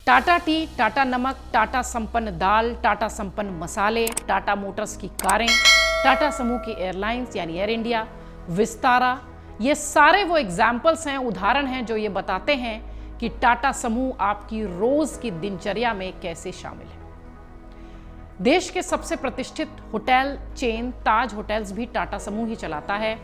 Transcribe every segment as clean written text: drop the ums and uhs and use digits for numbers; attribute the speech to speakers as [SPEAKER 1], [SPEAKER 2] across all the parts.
[SPEAKER 1] Tata T, Tata नमक, टाटा संपन्न दाल, टाटा संपन्न मसाले, टाटा मोटर्स की कारें, टाटा समूह की एयरलाइंस यानी एयर इंडिया, विस्तारा, ये सारे वो एग्जाम्पल्स हैं, उदाहरण हैं जो ये बताते हैं कि टाटा समूह आपकी रोज की दिनचर्या में कैसे शामिल है। देश के सबसे प्रतिष्ठित होटल चेन ताज होटल्स भी टाटा समूह ही चलाता है।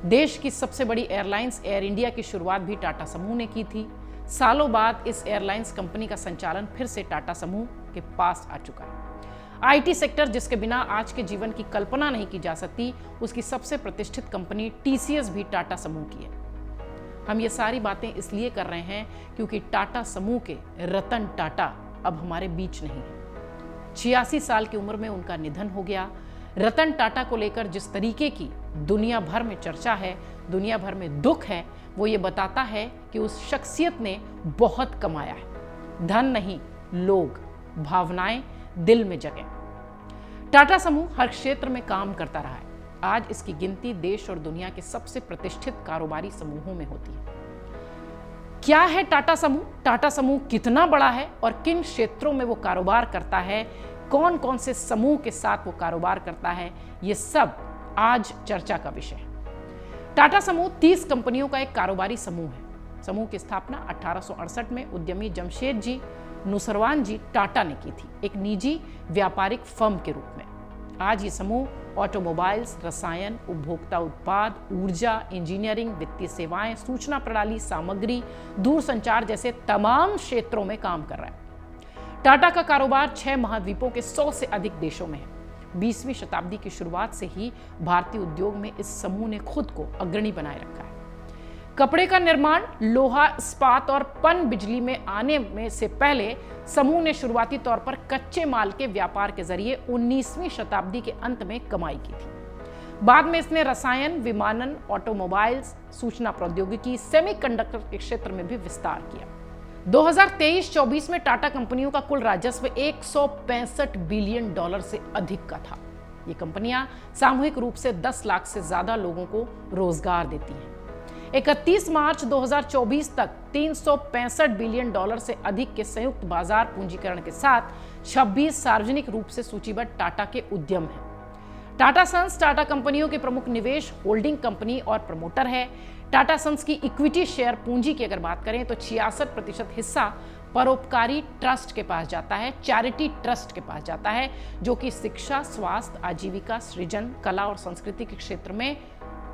[SPEAKER 1] देश की सबसे बड़ी एयरलाइंस एयर इंडिया की शुरुआत भी टाटा समूह ने की थी। सालों बाद इस एयरलाइंस कंपनी का संचालन फिर से टाटा समूह के पास आ चुका है। आईटी सेक्टर जिसके बिना आज के जीवन की कल्पना नहीं की जा सकती, उसकी सबसे प्रतिष्ठित कंपनी टीसीएस भी टाटा समूह की है। हम ये सारी बातें इसलिए कर रहे हैं क्योंकि टाटा समूह के रतन टाटा अब हमारे बीच नहीं है। 86 साल की उम्र में उनका निधन हो गया। रतन टाटा को लेकर जिस तरीके की दुनिया भर में चर्चा है, दुनिया भर में दुख है, वो ये बताता है कि उस शख्सियत ने बहुत कमाया है। धन नहीं, लोग, भावनाएं दिल में जगह। टाटा समूह हर क्षेत्र में काम करता रहा है। आज इसकी गिनती देश और दुनिया के सबसे प्रतिष्ठित कारोबारी समूहों में होती है। क्या है टाटा समूह? टाटा समूह कितना बड़ा है और किन क्षेत्रों में वो कारोबार करता है, कौन कौन से समूह के साथ वो कारोबार करता है, ये सब आज चर्चा का विषय है। टाटा समूह 30 कंपनियों का एक कारोबारी समूह है। समूह की स्थापना 1868 में उद्यमी जमशेद जी नुसरवान जी टाटा ने की थी, एक निजी व्यापारिक फर्म के रूप में। आज ये समूह ऑटोमोबाइल्स, रसायन, उपभोक्ता उत्पाद, ऊर्जा, इंजीनियरिंग, वित्तीय सेवाएं, सूचना प्रणाली, सामग्री, दूरसंचार जैसे तमाम क्षेत्रों में काम कर रहा है। टाटा का कारोबार 6 महाद्वीपों के 100 से अधिक देशों में है। 20वीं शताब्दी की शुरुआत से ही भारतीय उद्योग में इस समूह ने खुद को अग्रणी बनाए रखा है। कपड़े का निर्माण, लोहा, इस्पात और पन बिजली में आने में से पहले समूह ने शुरुआती तौर पर कच्चे माल के व्यापार के जरिए 19वीं शताब्दी के अंत में कमाई की थी। बाद में इसने रसायन, विमानन, ऑटोमोबाइल्स, सूचना प्रौद्योगिकी, सेमीकंडक्टर के क्षेत्र में भी विस्तार किया। 2023-24 में टाटा कंपनियों का कुल राजस्व 165 बिलियन डॉलर से अधिक का था। ये कंपनियां सामूहिक रूप से 10 लाख से ज्यादा लोगों को रोजगार देती हैं। 31 मार्च 2024 तक 365 बिलियन डॉलर से अधिक के संयुक्त बाजार पूंजीकरण के साथ 26 सार्वजनिक रूप से सूचीबद्ध टाटा के उद्यम हैं। टाटा सन्स टाटा कंपनियों के प्रमुख निवेश होल्डिंग कंपनी और प्रमोटर है। टाटा सन्स की इक्विटी शेयर पूंजी की अगर बात करें तो 66% हिस्सा परोपकारी ट्रस्ट के पास जाता है, चैरिटी ट्रस्ट के पास जाता है, जो कि शिक्षा, स्वास्थ्य, आजीविका, सृजन, कला और संस्कृति के क्षेत्र में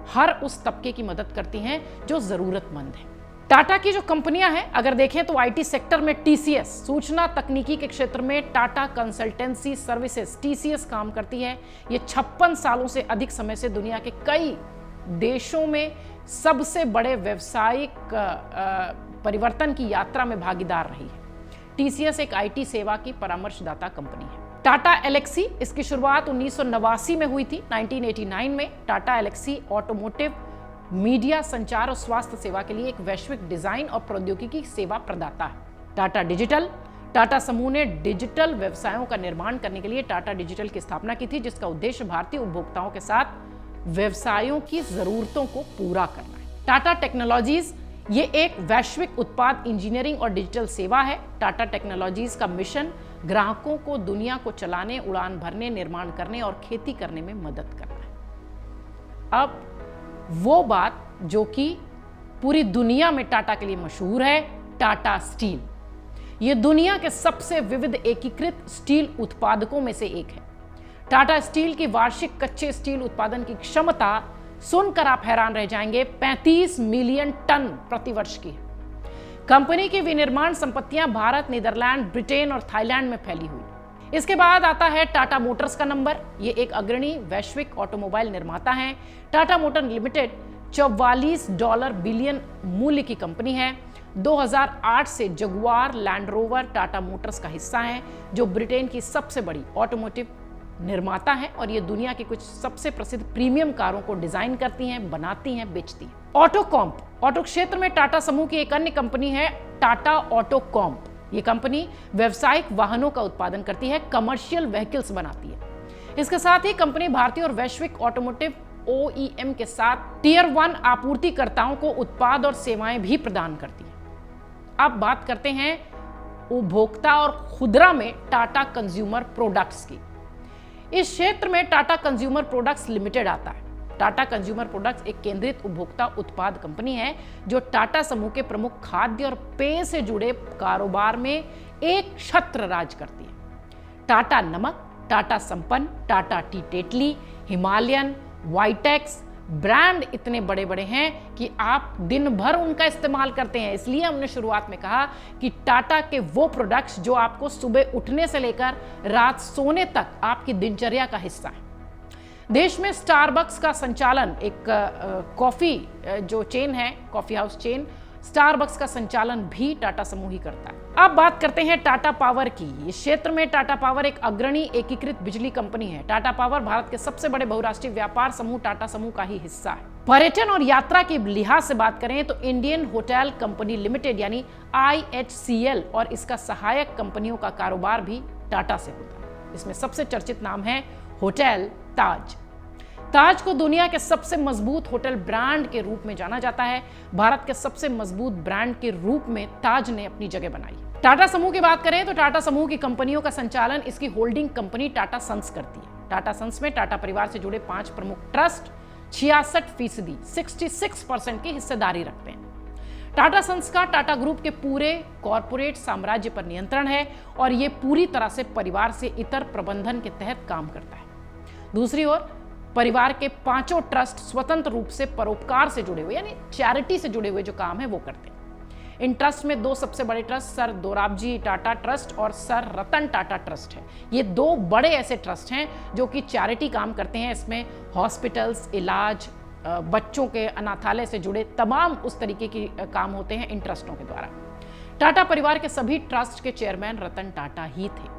[SPEAKER 1] हर उस तबके की मदद करती हैं जो जरूरतमंद है। टाटा की जो कंपनियां हैं अगर देखें तो आईटी सेक्टर में टीसीएस, सूचना तकनीकी के क्षेत्र में टाटा कंसल्टेंसी सर्विसेज टीसीएस काम करती है। ये 56 सालों से अधिक समय से दुनिया के कई देशों में सबसे बड़े व्यावसायिक परिवर्तन की यात्रा में भागीदार रही है। टीसीएस एक आईटी सेवा की परामर्शदाता कंपनी है। टाटा एलेक्सी, इसकी शुरुआत 1989 में हुई थी। 1989 में टाटा एलेक्सी ऑटोमोटिव, मीडिया, संचार और स्वास्थ्य सेवा के लिए एक वैश्विक डिजाइन और प्रौद्योगिकी सेवा प्रदाता है। टाटा डिजिटल, टाटा समूह ने डिजिटल व्यवसायों का निर्माण करने के लिए टाटा डिजिटल की स्थापना की थी, जिसका उद्देश्य भारतीय उपभोक्ताओं के साथ व्यवसायों की जरूरतों को पूरा करना है। टाटा टेक्नोलॉजीज, ये एक वैश्विक उत्पाद इंजीनियरिंग और डिजिटल सेवा है। टाटा टेक्नोलॉजीज का मिशन ग्राहकों को दुनिया को चलाने, उड़ान भरने, निर्माण करने और खेती करने में मदद करना है। अब वो बात जो कि पूरी दुनिया में टाटा के लिए मशहूर है, टाटा स्टील। ये दुनिया के सबसे विविध एकीकृत स्टील उत्पादकों में से एक है। टाटा स्टील की वार्षिक कच्चे स्टील उत्पादन की क्षमता सुनकर आप हैरान रह जाएंगे, 35 मिलियन टन प्रति वर्ष की है। कंपनी की विनिर्माण संपत्तियां भारत, नीदरलैंड, ब्रिटेन और थाईलैंड में फैली हुई। इसके बाद आता है टाटा मोटर्स का नंबर। ये एक अग्रणी वैश्विक ऑटोमोबाइल निर्माता है। टाटा मोटर लिमिटेड $44 बिलियन मूल्य की कंपनी है। 2008 से Jaguar, land rover Tata Motors का हिस्सा है, जो ब्रिटेन की सबसे बड़ी ऑटोमोटिव निर्माता है और ये दुनिया की कुछ सबसे प्रसिद्ध प्रीमियम कारों को डिजाइन करती हैं, बनाती हैं, बेचती हैं। ऑटोकॉम्प, ऑटो क्षेत्र में टाटा समूह की एक अन्य कंपनी है, टाटा ऑटोकॉम्प। ये कंपनी व्यावसायिक वाहनों का उत्पादन करती है, कमर्शियल व्हीकल्स बनाती है। इसके साथ ही कंपनी भारतीय और वैश्विक ऑटोमोटिव OEM के साथ टियर 1 आपूर्तिकर्ताओं को उत्पाद और सेवाएं भी प्रदान करती है। अब बात करते हैं उपभोक्ता और खुदरा में टाटा कंज्यूमर प्रोडक्ट्स की। इस क्षेत्र में टाटा कंज्यूमर प्रोडक्ट्स लिमिटेड आता है। टाटा कंज्यूमर प्रोडक्ट्स एक केंद्रित उपभोक्ता उत्पाद कंपनी है जो टाटा समूह के प्रमुख खाद्य और पेय से जुड़े कारोबार में एक छत्र राज करती है। टाटा नमक, Tata Sampann, Tata tea Tetley, Himalayan, Vitax brand इतने बड़े बड़े हैं कि आप दिन भर उनका इस्तेमाल करते हैं। इसलिए हमने शुरुआत में कहा कि टाटा के वो प्रोडक्ट्स जो आपको सुबह उठने से लेकर रात सोने तक आपकी दिनचर्या का हिस्सा है। देश में स्टारबक्स का संचालन, एक कॉफी जो चेन है, कॉफी हाउस चेन, स्टारबक्स का संचालन भी टाटा समूह ही करता है। अब बात करते हैं टाटा पावर की। इस क्षेत्र में टाटा पावर एक अग्रणी एकीकृत बिजली कंपनी है। टाटा पावर भारत के सबसे बड़े बहुराष्ट्रीय व्यापार समूह टाटा समूह का ही हिस्सा है। पर्यटन और यात्रा के लिहाज से बात करें तो इंडियन होटल कंपनी लिमिटेड यानी IHCL और इसका सहायक कंपनियों का कारोबार भी टाटा से होता है। इसमें सबसे चर्चित नाम है होटल ताज। ताज को दुनिया के सबसे मजबूत होटल ब्रांड के रूप में जाना जाता है। भारत के सबसे मजबूत ब्रांड के रूप में ताज ने अपनी जगह बनाई। टाटा समूह की बात करें तो टाटा समूह की कंपनियों का संचालन इसकी होल्डिंग कंपनी टाटा सन्स करती है। टाटा सन्स में टाटा परिवार से जुड़े 5 प्रमुख ट्रस्ट 66% 66% की हिस्सेदारी रखते हैं। टाटा सन्स का टाटा ग्रुप के पूरे कॉरपोरेट साम्राज्य पर नियंत्रण है और यह पूरी तरह से परिवार से इतर प्रबंधन के तहत काम करता है। दूसरी ओर परिवार के 5 ट्रस्ट स्वतंत्र रूप से परोपकार से जुड़े हुए यानी चैरिटी से जुड़े हुए जो काम है वो करते हैं। इन ट्रस्ट में 2 सबसे बड़े trust sir Dorabji Tata trust और सर रतन टाटा ट्रस्ट है। ये 2 बड़े ऐसे ट्रस्ट हैं जो कि चैरिटी काम करते हैं। इसमें हॉस्पिटल्स, इलाज, बच्चों के अनाथालय से जुड़े तमाम उस तरीके के काम होते हैं इन ट्रस्टों के द्वारा। टाटा परिवार के सभी ट्रस्ट के चेयरमैन रतन टाटा ही थे।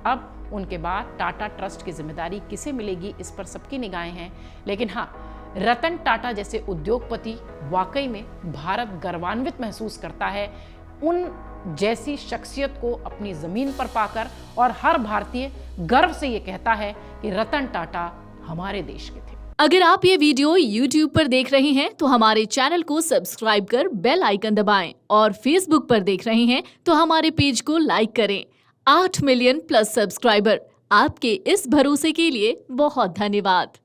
[SPEAKER 1] अब उनके बाद टाटा ट्रस्ट की जिम्मेदारी किसे मिलेगी इस पर सबकी निगाहें हैं। लेकिन हाँ, रतन टाटा जैसे उद्योगपति वाकई में भारत गर्वान्वित महसूस करता है उन जैसी शख्सियत को अपनी जमीन पर पाकर, और हर भारतीय गर्व से ये कहता है कि रतन टाटा हमारे देश के थे।
[SPEAKER 2] अगर आप ये वीडियो YouTube पर देख रहे हैं तो हमारे चैनल को सब्सक्राइब कर बेल आइकन दबाएं, और Facebook पर देख रहे हैं तो हमारे पेज को लाइक करें। 8 मिलियन प्लस सब्सक्राइबर, आपके इस भरोसे के लिए बहुत धन्यवाद।